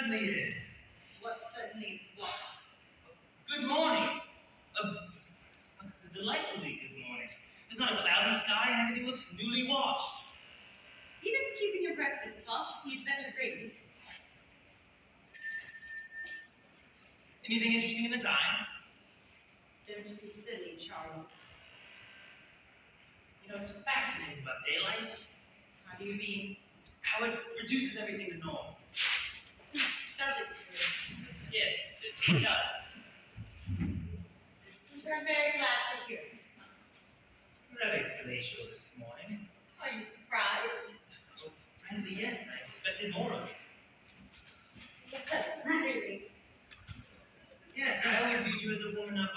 certainly is. What certainly is what? Good morning. A delightfully good morning. There's not a cloudy sky and everything looks newly washed. Eden's keeping your breakfast hot. You'd better drink. Anything interesting in the Times? Don't be silly, Charles. You know, it's fascinating about daylight. How do you mean? How it reduces everything to normal. Does it? Yes, it does. We're very glad to hear it. Rather glacial this morning. Are you surprised? Oh, frankly, yes, I expected more of it. Really? Yes, I always viewed you as a woman of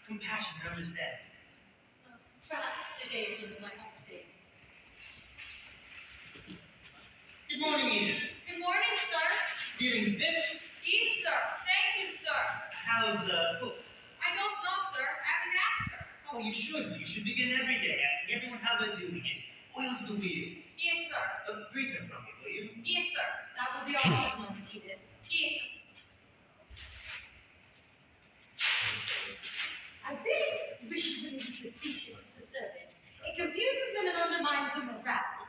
compassion and understanding. Perhaps today's one of my off days. Good morning, Eden. Good morning, sir. Feeling fit? Yes, sir. Thank you, sir. How's Cook? I don't know, sir. I haven't asked her. Oh, you should. You should begin every day asking everyone how they're doing. It oils the wheels. Yes, sir. Greet her from me, will you? Yes, sir. That will be all at the moment, Edith. Yes, sir. I really wish you wouldn't be facetious with the servants. It confuses them and undermines their morale.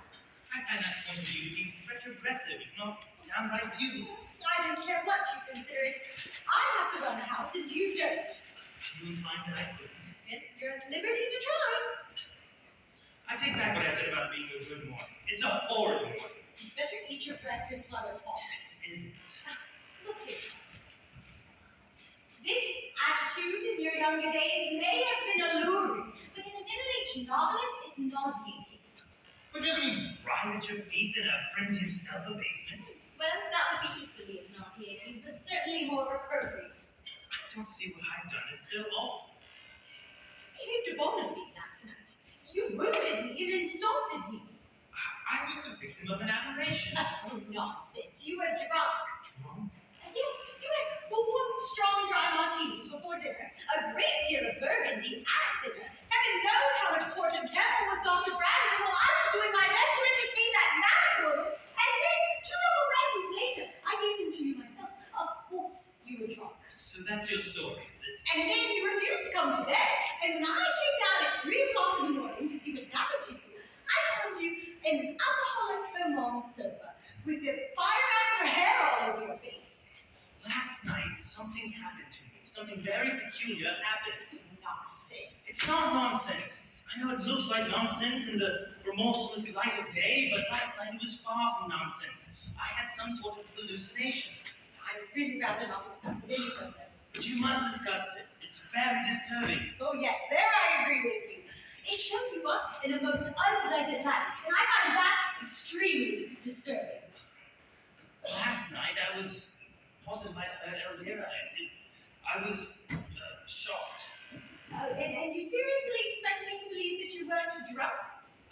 I find that point of view to be retrogressive, if not downright view. I don't care what you consider it. I have to run the house and you don't. You would find that I couldn't. And you're at liberty to try. I take back what I said about being a good morning. It's a horrid morning. You better eat your breakfast while it's hot. Isn't it? Look here, Charles. This attitude in your younger days may have been alluring, but in a middle-aged novelist, it's nauseating. Would you really ride at your feet in a frenzy of self-abasement? Well, that would be equally as nauseating, but certainly more appropriate. I don't see what I've done. It's so awful. You demoted me last night. You wounded me and insulted me. I was the victim of an aberration. Oh, nonsense. You were drunk. Drunk? Yes, you had 4 strong dry martinis before dinner, a great deal of burgundy at dinner. Heaven knows how much port and camel with Dr. Brandon while I was doing my best to entertain that mad woman. And then 2 double brandies later, I gave them to you myself. Of course you were drunk. So that's your story, is it? And then you refused to come to bed. And when I came down at 3 o'clock in the morning to see what happened to you, I found you in an alcoholic coma on the sofa with the fire out of your hair all over your face. Last night, something happened to me. Something very peculiar happened. Nonsense. It's not nonsense. I know it looks like nonsense in the remorseless light of day, but last night it was far from nonsense. I had some sort of hallucination. I'd really rather not discuss it any further. But you must discuss it. It's very disturbing. Oh yes, there I agree with you. It showed you up in a most unpleasant light, and I find that extremely disturbing. Last night I was positive I heard Elvira, and I was shocked. And you seriously expect me to believe that you weren't drunk?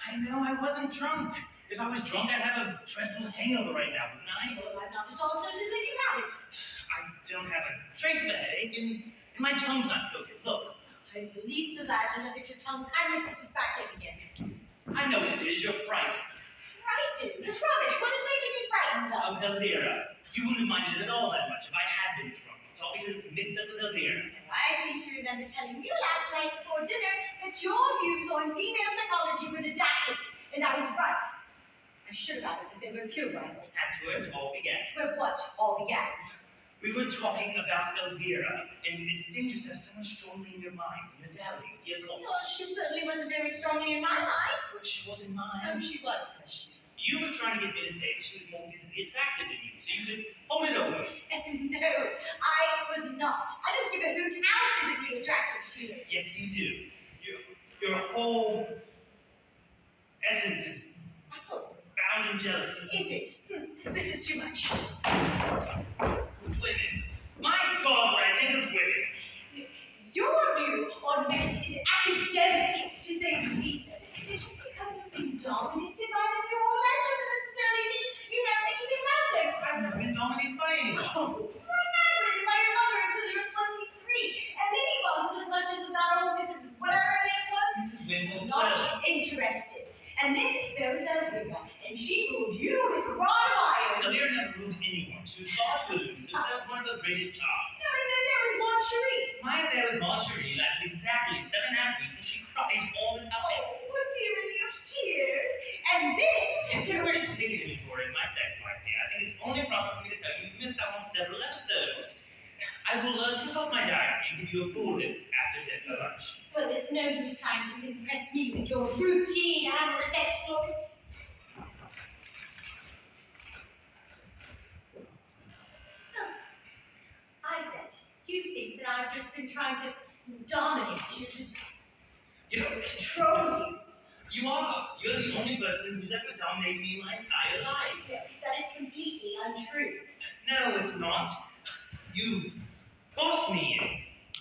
I know I wasn't drunk. If I was drunk, I'd have a dreadful hangover right now, wouldn't I? Well, I'm not at all certain that you have it. I don't have a trace of a headache, and my tongue's not crooked. Look. I've the least desire to look at your tongue. Kindly put it back in again. I know what it is. You're frightened. Frightened? It's rubbish. What is there to be frightened of? Of Elvira. You wouldn't have minded it at all that much if I had been drunk. It's all because it's mixed up with Elvira. I seem to remember telling you last night before dinner that your views on female psychology were didactic, and I was right. I should have added that they were puerile. That's where it all began. Where what all began? We were talking about Elvira, and it's dangerous to have someone strongly in your mind, in the dabbling with the occult. Well, she certainly wasn't very strongly in my mind. But she was in mine. Oh, she was, was she? You were trying to get me to say that she was more physically attractive than you, so you could hold it over. No, I was not. I don't give a hoot how physically attractive she is. Yes, you do. Your whole essence is Oh, bound in jealousy. is it? This is too much. Women. My God, when I think of women. Your view on men is academic, to say the least. Just because you've been dominated by them your whole life doesn't necessarily mean you know anything about them. I've never been dominated by anyone. Oh, you were married by your mother until you were 23, and then he was in the clutches of that old Mrs. whatever her name was. Mrs. Wimble. Not interested. And then there was Elvira, and she ruled you with a rod of iron. Elvira never ruled anyone. She was far too elusive. That was one of her greatest charms. No, and then there was Marjorie. My affair with Marjorie lasted exactly 7.5 weeks, and she cried all the time. Oh, dearie of tears. And then, If you wish to take an inventory of my sex life, dear, I think it's only proper for me to tell you you missed out on several episodes. I will consult my diary and give you a full list after dinner lunch. Well, it's no use trying to impress me with your routine amorous exploits. Oh, I bet you think that I've just been trying to dominate you, to control you. You are. You're the only person who's ever dominated me in my entire life. That is completely untrue. No, it's not. You boss me and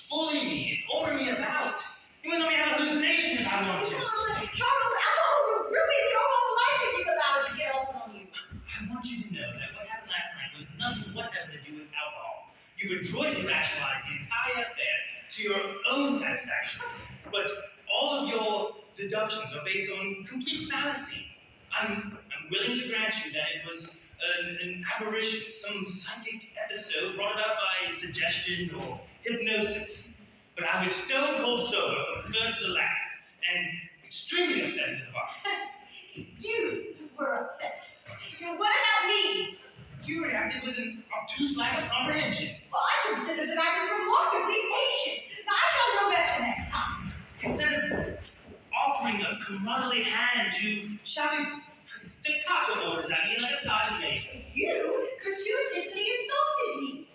bully me and order me about. You would let me have a hallucination if I wanted to. Charles, alcohol will ruin your whole life if you allow it to get over on you. I want you to know that what happened last night was nothing whatever to do with alcohol. You've adroitly rationalized the entire affair to your own satisfaction. But all of your deductions are based on complete fallacy. I'm willing to grant you that it was an aberration, some psychic episode brought about by suggestion or hypnosis. But I was stone cold sober from the first to the last, and extremely upset in the bar. You were upset. What about me? You reacted with an obtuse lack of comprehension. Well, I consider that I was remarkably patient. Now, I shall know better next time. Instead of offering a comradely hand, you shouted staccato orders at me like a sergeant major. You gratuitously insulted me.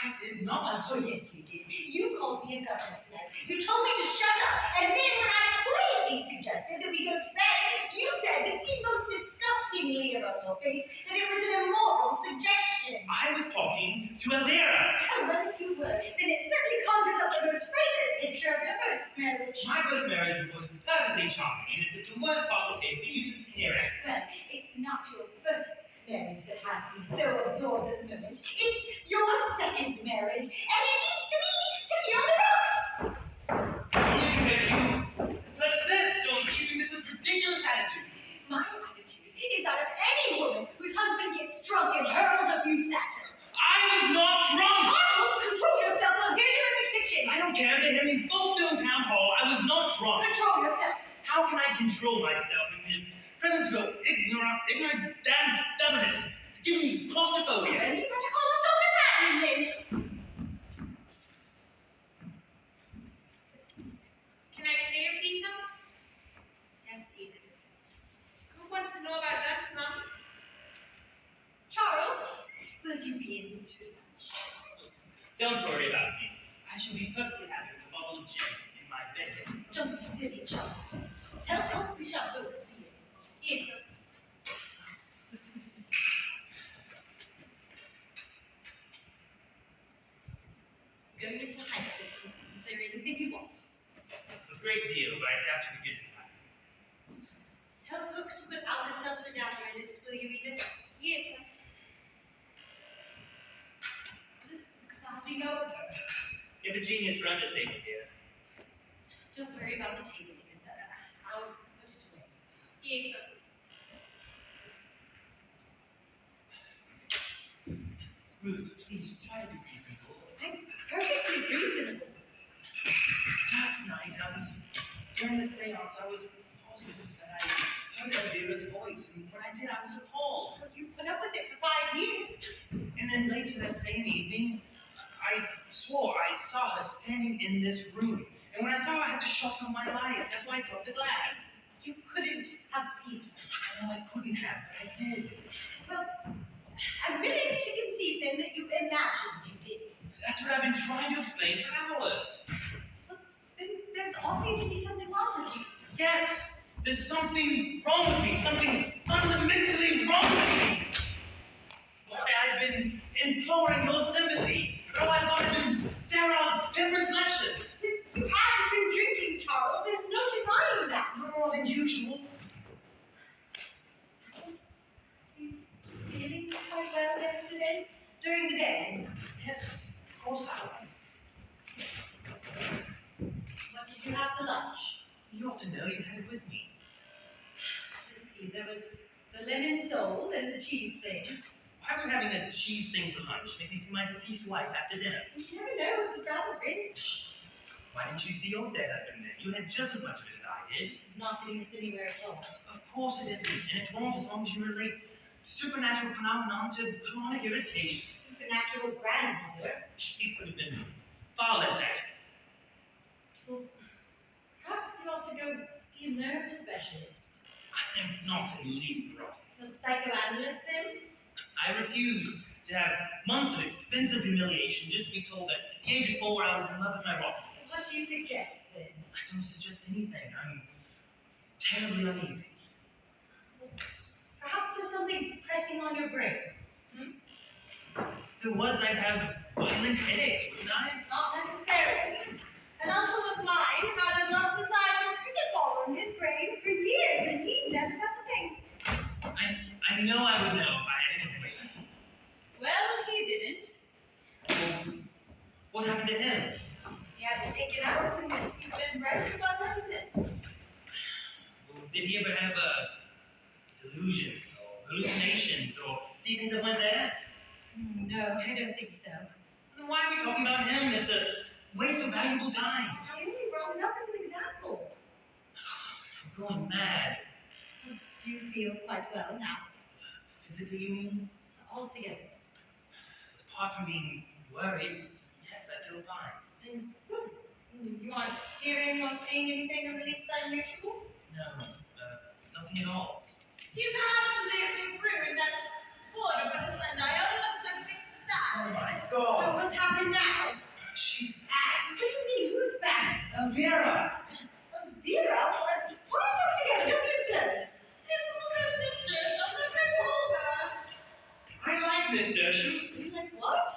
I did not. Oh, yes, you did. You called me a gutter snake. You told me to shut up. And then when I quietly suggested that we go to bed, you said with the most disgusting leer on your face that it was an immoral suggestion. I was talking to Elvira. Oh, well, if you were, then it certainly conjures up the most fragrant picture of your first marriage. My first marriage was perfectly charming, and it's the worst possible case for you to sneer at. Well, it's not your first marriage that has me so absorbed at the moment. It's your second marriage, and it seems to me to be on the rocks. Only because you persist on keeping this ridiculous attitude. My attitude is that of any woman whose husband gets drunk and hurls abuse at her. I was not drunk! Charles, control yourself. I'll hear you in the kitchen. I don't care if they hear me in Folkestone Town Hall. I was not drunk. Control yourself. How can I control myself in the presence of your ignorant damn stubbornness? It's giving me claustrophobia. Well, you better call up Dr. Bradley then. Can I clear pizza? Yes, Edith. Who wants to know about lunch, Mom? Charles, will you be in to lunch? Don't worry about me. I shall be perfectly happy with a bottle of gin in my bedroom. Don't be silly, Charles. Tell Cook we shall both be in. Yes, sir. Going to hike this morning. Is there anything you want? A great deal, but I doubt you get it back. Tell Cook to put Alka-Seltzer down on my list, will you, Edith? Yes, sir. Glad you know of her. You have a genius for understatement, dear. Don't worry about the table, Edith. I'll put it away. Yes, sir. Ruth, please try to be reasonable. I'm perfectly reasonable. Last night, during the seance, I was positive that I heard Elvira's voice, and when I did, I was appalled. You put up with it for 5 years. And then later that same evening, I swore I saw her standing in this room. And when I saw her, I had to shock her my life. That's why I dropped the glass. You couldn't have seen her. I know I couldn't have, but I did. Well, I'm willing to concede then that you imagined you did. That's what I've been trying to explain for hours. But then there's obviously something wrong with you. Yes, there's something wrong with me, something fundamentally wrong with me. Why, I've been imploring your sympathy. Oh, I've gone to sterile temperance lectures. You haven't been drinking, Charles. There's no denying that. No more than usual. You feeling quite well yesterday? During the day? Yes, of course I was. What did you have for lunch? You ought to know you had it with me. Let's see, there was the lemon sole and the cheese thing. Why we're having a cheese thing for lunch? Maybe see my deceased wife after dinner. You never know, he's rather rich. Why didn't you see your dead husband then? You had just as much of it as I did. This is not getting us anywhere at all. Of course it isn't, and it won't as long as you relate supernatural phenomenon to colonic irritation. Supernatural grandmother. It would have been far less active. Well, perhaps you ought to go see a nerve specialist. I am not in the least neurotic. A psychoanalyst then? I refuse to have months of expensive humiliation just to be told that at the age of 4 I was in love with my rock. What do you suggest then? I don't suggest anything. I'm terribly uneasy. Perhaps there's something pressing on your brain. If there was, I'd have violent headaches, wouldn't I? Not necessarily. An uncle of mine had a lump the size of a cricket ball in his brain for years, and he never felt a thing. I know I would know if I had anything like that. Well, he didn't. Well, what happened to him? He had to take it out, and he's been right as well ever since. Well, did he ever have delusions or hallucinations or see things that weren't there? No, I don't think so. Then why are we talking about him? It's a waste of valuable time. I only brought it up as an example. I'm going mad. Do you feel quite well now? Physically, you mean? Altogether. Apart from being worried, yes, I feel fine. Then good. You aren't hearing or seeing anything in the least unusual? No, nothing at all. You've absolutely ruined that border with this Linda. I only look like it makes you Oh sad. my Oh, God! what's happened now? She's back! What do you mean? Who's back? Elvira! Vera? Pull yourself together. Don't be absurd. It's all those misters. Those are vulgar. I like Miss Dershams. Like what?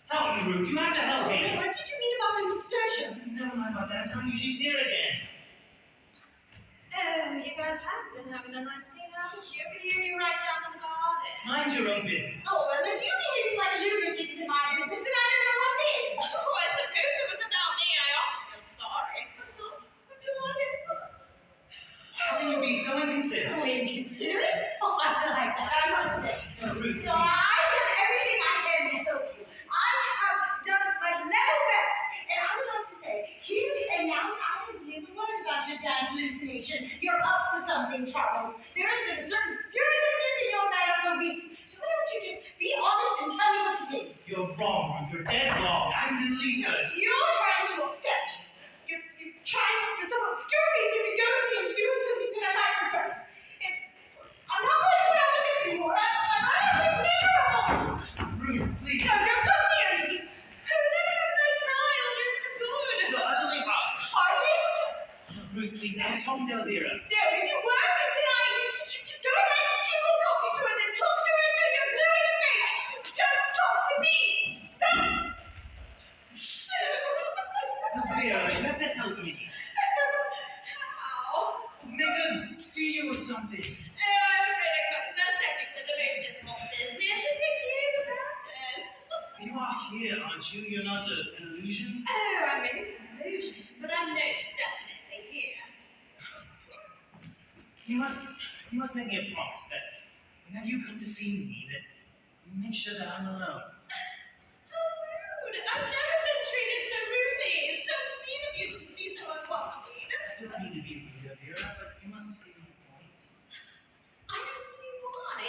Help me, Ruth. You have to help me. What did you mean about the nasturtiums? Never mind about that. I'm telling you, she's here again. Oh, you guys have been having a nice scene, haven't you? I could hear you right down in the garden. Mind your own business. Oh, well, if you behave like a lunatic is in my business, then I don't know what is. Oh, I suppose it was about me. I ought to feel sorry. I'm not. What do I do? How can you be so inconsiderate? Oh, inconsiderate? Oh, I like that, I must say. Ruth, No, I've done everything I can to help you. I have done my level best. And I would like to say, here and now, I have never learned about your damn hallucination. You're up to something, Charles. There has been a certain furtiveness in your manner for weeks. So why don't you just be honest and tell me what it is? you're wrong, Ruth. You're dead wrong. I'm in the least hurt. You're trying to upset me. You're trying for some obscure reason to go to me and doing something that I might regret. I'm not going to put up with it anymore. I'm utterly miserable. Ruth, please. No, don't come near me. Oh, then have a nice night. I'll drink some good. You're utterly heartless. Heartless? Ruth, please. I was talking to Elvira. No, if you were, then you should just go ahead and keep on talking to her, then talk to her until you're blue in the face. Don't talk to me. No. Elvira, you have to help me. How? Make her see you or something. I'm afraid I couldn't. That's technically the most difficult business. It takes years of practice. You are here, aren't you? You're not an illusion? Oh, I'm maybe an illusion, but I'm most definitely here. You must make me a promise that whenever you come to see me, that you make sure that I'm alone. How rude! I've never been treated so rudely. It's so mean of you to be so unwelcoming. I don't mean to be rude, Elvira, but you must see my point. I don't see why.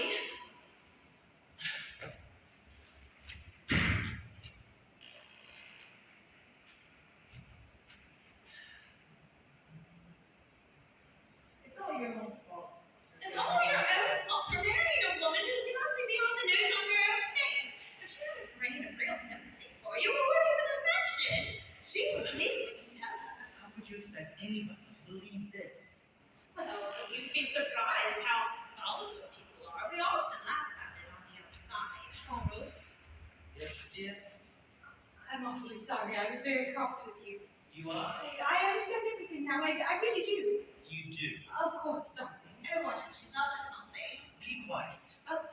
It's all your own fault. It's all your own fault for marrying a woman who cannot see beyond the nose on her own face. If she doesn't bring in a real sympathy for you or even affection, she would immediately tell her. How could you expect anybody to believe this? Well, you'd be surprised how gullible people are. We often laugh about it on the other side. Charles, Yes, dear? I'm awfully sorry. I was very cross with you. You are? I understand everything now. I really do. You do. Of course, darling. Oh, watch out, she's up to something. Be quiet. Of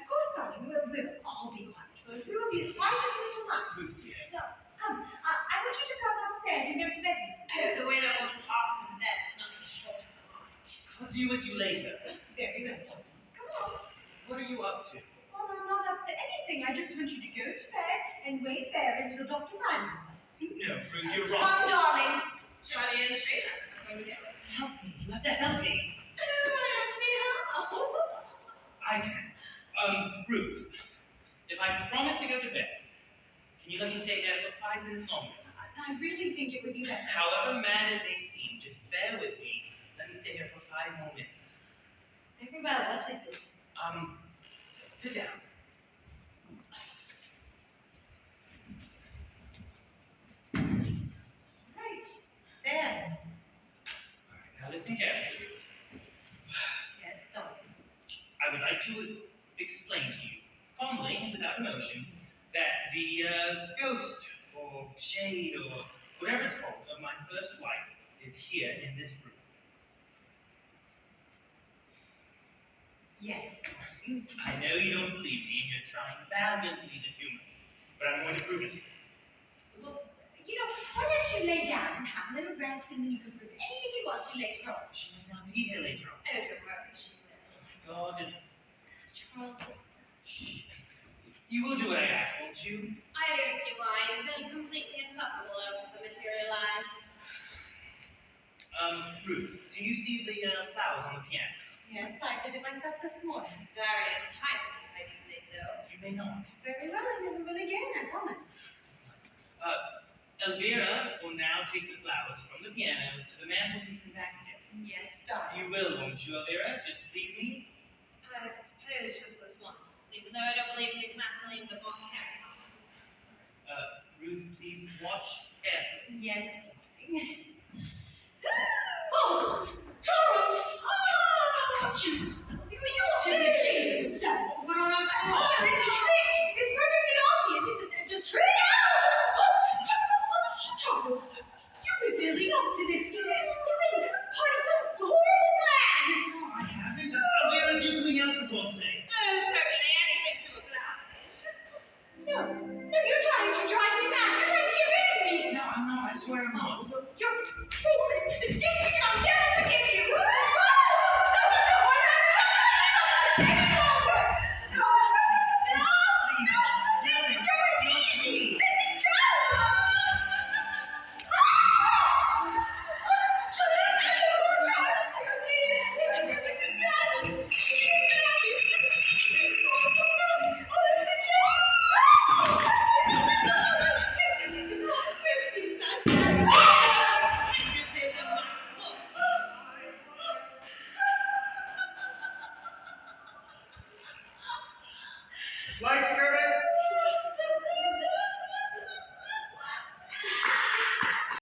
course, darling. We'll all be quiet. We will be as quiet as we can laugh. Ruth, dear. No, come. I want you to come upstairs and go to bed. Oh, the way that woman talks in bed is nothing short of ironic. I'll deal with you later. Very well, darling. Come on. What are you up to? Well, I'm anything. I just want you to go to bed and wait there until Dr. Ryman comes. No, Ruth, you're wrong. Come, darling. Johnny and Shayla, I'm going to get it. Help me. You have to help me. Oh, I don't see how. I can. Ruth, if I promise to go to bed, can you let me stay there for 5 minutes longer? I really think it would be better. However mad it may seem, just bear with me. Let me stay here for 5 more minutes. Very well, what is it? Sit down. Right, there. Alright, now listen carefully. Yes, darling. I would like to explain to you, calmly and without emotion, that the ghost or shade or whatever it's called of my first wife is here in this room. Yes. I know you don't believe me and you're trying valiantly to humor me, but I'm going to prove it to you. Well, you know, why don't you lay down and have a little rest and then you can prove anything you want to later on. She may not be here later on. Oh, don't worry, she will. Oh my God. Charles, You will do what I ask, won't you? I don't see why you've been completely insufferable ever since it materialized. Ruth, do you see the flowers on the piano? yes, I did it myself this morning. Very entirely, if I do say so. You may not. Very well, I never will again, I promise. Elvira will now take the flowers from the piano to the mantelpiece and back again. Yes, darling. You will, won't you, Elvira? Just to please me? I suppose just this once, even though I don't believe in these masculine but more characters. Ruth, please watch carefully. Yes, darling. Oh, Charles! Ah! Cut you!